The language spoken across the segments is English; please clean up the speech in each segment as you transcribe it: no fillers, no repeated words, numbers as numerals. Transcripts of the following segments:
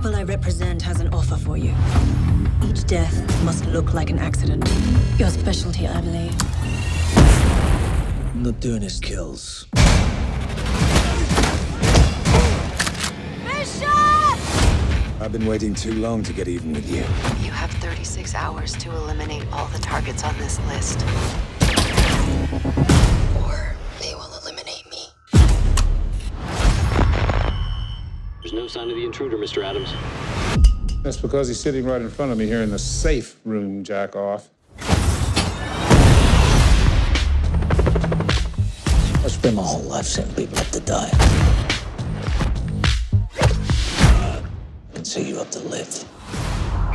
people I represent has an offer for you. Each death must look like an accident. Your specialty, I believe. Nocturnus kills. I've been waiting too long to get even with you. You have 36 hours to eliminate all the targets on this list. Or they will eliminate me. There's no sign of the intruder, Mr. Adams. That's because he's sitting right in front of me here in the safe room, jack off. I spent my whole life setting people up to die. I can set you up to live.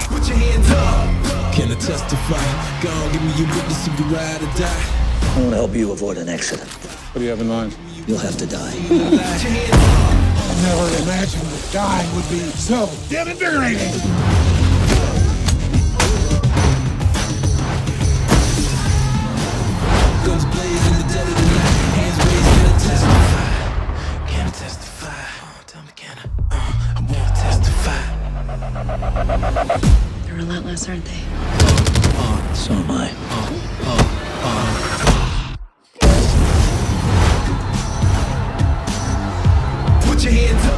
Put your hands up. Can I testify? Go on, give me your witness if you ride or die. I want to help you avoid an accident. What do you have in mind? You'll have to die. Put your hands up. I never imagined that dying would be so damn invigorating. Guns blazing in the dead of the night. Hands raised, can I testify? Can I testify? Tell me, can I wanna testify. They're relentless, aren't they? So am I. Put your hands